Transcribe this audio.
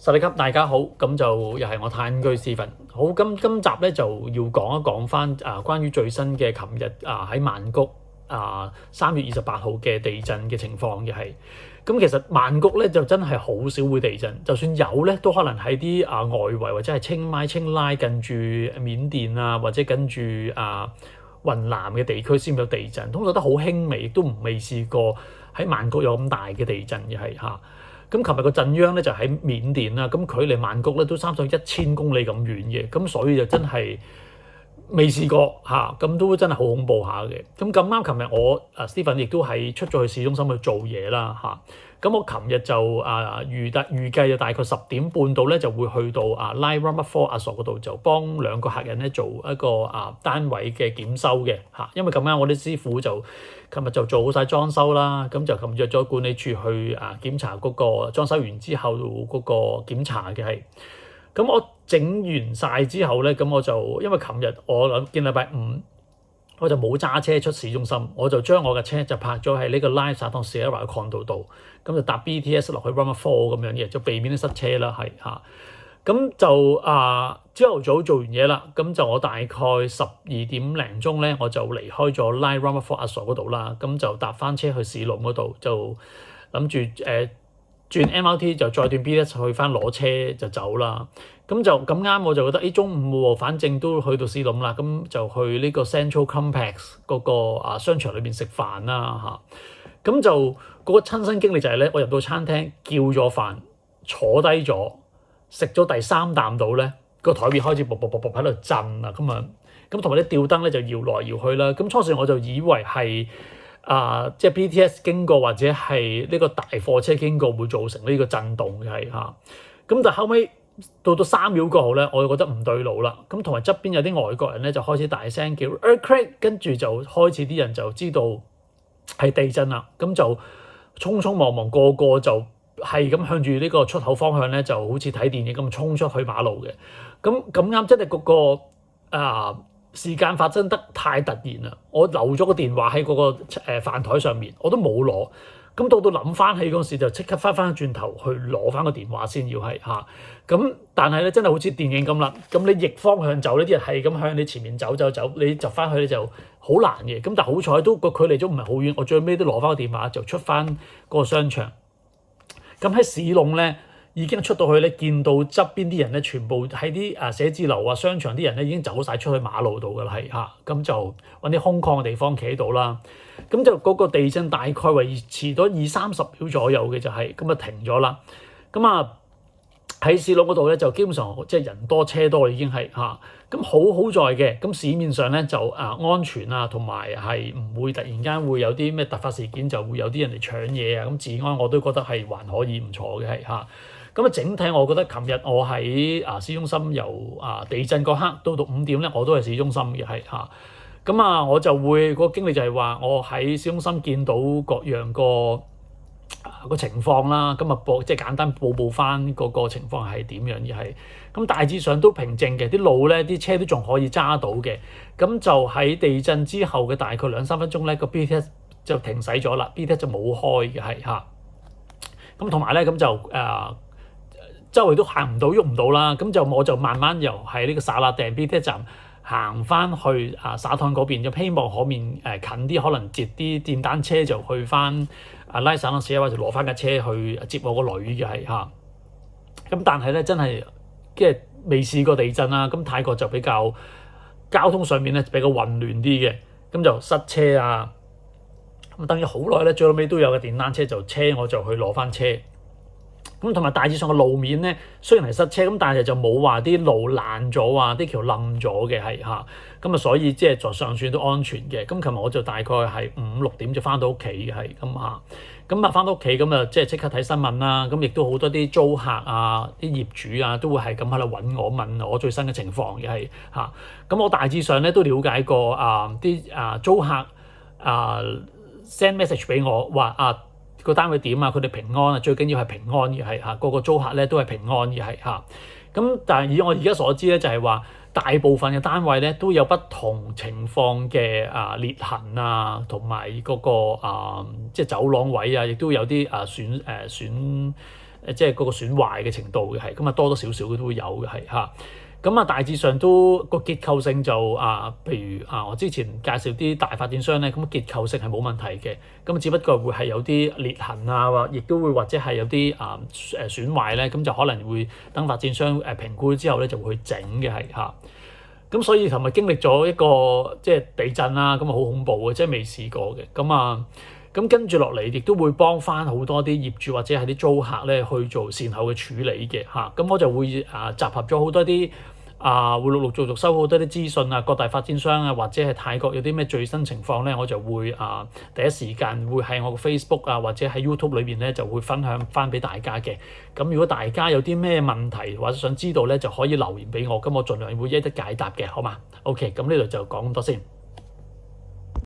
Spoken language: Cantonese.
實力級大家好，咁就又係我炭疽思芬。好，今集咧就要講一講翻關於最新嘅琴日喺曼谷3月28號嘅地震嘅情況嘅係。咁其實曼谷咧就真係好少會地震，就算有咧都可能喺啲外圍或者係清邁、清拉近住緬甸或者跟住雲南嘅地區先有地震，通常都好輕微，亦都未試過喺曼谷有咁大嘅地震嘅係嚇。咁琴日個震央咧就喺緬甸啦，咁距離曼谷咧都差唔多1000公里咁遠嘅，咁所以就真係未試過嚇，咁都真係好恐怖下嘅。咁咁啱，琴日我Stephen 亦都係出咗去市中心去做嘢啦嚇。咁我琴日就預計就大概10點半到咧就會去到Line Ramafour 阿傻嗰度，就幫2個客人咧做一個單位嘅檢修嘅嚇。因為咁啱我啲師傅就琴日就做好晒裝修啦，咁就約咗管理處去檢查嗰個裝修完之後嗰個檢查嘅係。咁我整完晒之後咧，咁我就因為琴日我見禮拜五，我就冇揸車出市中心，我就將我嘅車就泊咗喺呢個 Line Satong Sierra 嘅 condo 度，咁就搭 BTS 落去 Ramafour 咁樣嘅，就避免啲塞車啦，係嚇。咁就朝頭早做完嘢啦，咁就我大概12點零鐘咧，我就離開咗 Line Ramafour 阿傻嗰度啦，咁就搭翻車去市龍嗰度，就諗住轉 MRT 就再轉 BTS 去翻攞車就走啦。咁就咁啱，我就覺得中午喎，反正都去到市龍啦，咁就去呢個 Central Complex 嗰個商場裏邊食飯啦嚇。咁就嗰個親身經歷就係咧，我入到餐廳叫咗飯，坐低咗，食咗第3啖到咧，個台面開始啵啵啵啵喺度震啦，咁同埋啲吊燈咧就搖來搖去啦。咁初時我就以為係即係 BTS 經過或者係呢個大貨車經過會造成呢個震動嘅係嚇。咁但後尾到3秒過後咧，我就覺得唔對路啦。咁同埋側邊有啲外國人咧就開始大聲叫 earthquake，跟住就開始啲人就知道係地震啦。咁就匆匆忙忙個個就係咁向住呢個出口方向咧，就好似睇電影咁衝出去馬路嘅。咁啱真係嗰個時間發生得太突然啦！我留咗個電話喺嗰個飯台上面，我都冇攞。咁到諗翻起嗰時就即刻翻轉頭去攞翻個電話先要係嚇。咁但係咧真係好似電影咁啦。咁你逆方向走呢啲人係咁向你前面走，你就翻去咧就好難嘅。咁但係好彩都個距離都唔係好遠，我最尾都攞翻個電話就出翻嗰個商場。咁喺市龍咧已經出到去咧，見到側邊啲人咧全部喺啲寫字樓商場啲人咧已經走晒出去馬路度㗎啦，係嚇。咁就揾啲空曠嘅地方企喺度啦。咁就嗰個地震大概維持咗20-30秒左右嘅就係咁停咗啦。咁喺市龍嗰度咧就基本上即係人多車多已經係嚇。咁好在嘅，咁市面上咧就安全同埋係唔會突然間會有啲咩突發事件，就會有啲人嚟搶嘢咁治安我都覺得係還可以唔錯嘅係嚇。咁整體我覺得琴日我喺市中心由地震嗰刻到5點咧，我都係市中心嘅係嚇。咁我就會個經歷就係話，我喺市中心見到各樣個情況啦，咁即係簡單報翻嗰個情況係點樣嘅係。咁大致上都平靜嘅，啲路咧啲車都仲可以揸到嘅。咁就喺地震之後嘅大概2-3分鐘咧，個 BTS 就停駛咗啦 ，BTS 就冇開嘅係嚇。咁同埋咧咁就周圍都行唔到喐唔到啦，咁我就慢慢由喺呢個沙拉訂 BTS 站行翻去沙灘嗰邊，就希望可面近啲，可能截啲電單車就去翻拉省嗰時或者攞翻架車去接我個女嘅係嚇。咁但係咧真係即係未試過地震啦，咁泰國就比較交通上面咧比較混亂啲嘅，咁就塞車咁等咗好耐咧，最後尾都有個電單車就車我就去攞翻車。咁同埋大致上個路面咧，雖然係塞車，咁但係就冇話啲路爛咗啲橋冧咗嘅係嚇。咁所以即係在尚算都安全嘅。咁琴日我就大概係5-6點就翻到屋企嘅係咁嚇。咁翻到屋企咁即刻睇新聞啦。咁亦都好多啲租客啲業主都會係咁喺度揾我問我最新嘅情況嘅係嚇。咁我大致上咧都了解過啲租客send message 俾我話個單位點佢哋平安最緊要係平安嘅係嚇，個個租客咧都係平安嘅係嚇。咁但係以我而家所知咧，就係話大部分嘅單位咧都有不同情況嘅裂痕同埋嗰個即係走廊位亦都有啲損即係嗰個損壞嘅程度嘅係，咁啊多多少少都會有嘅係嚇。咁啊大致上都個結構性就譬如我之前介紹啲大發展商咧，咁結構性係冇問題嘅，咁只不過會係有啲裂痕或亦都會或者係有啲損壞咧，咁就可能會等發展商評估之後咧就會去整嘅係嚇。咁所以同埋經歷咗一個即係地震啦，咁啊好恐怖嘅，即係未試過嘅。咁跟住落嚟，亦都會幫翻好多啲業主或者係啲租客咧去做善後嘅處理嘅嚇。咁我就會集合咗好多啲會陸續收好多啲資訊各大發展商或者係泰國有啲咩最新情況咧，我就會第一時間會喺我嘅 Facebook 或者喺 YouTube 裏邊咧就會分享翻俾大家嘅。咁如果大家有啲咩問題或者想知道咧，就可以留言俾我，咁我盡量會一一解答嘅，好嘛？OK，咁呢度就講咁多先。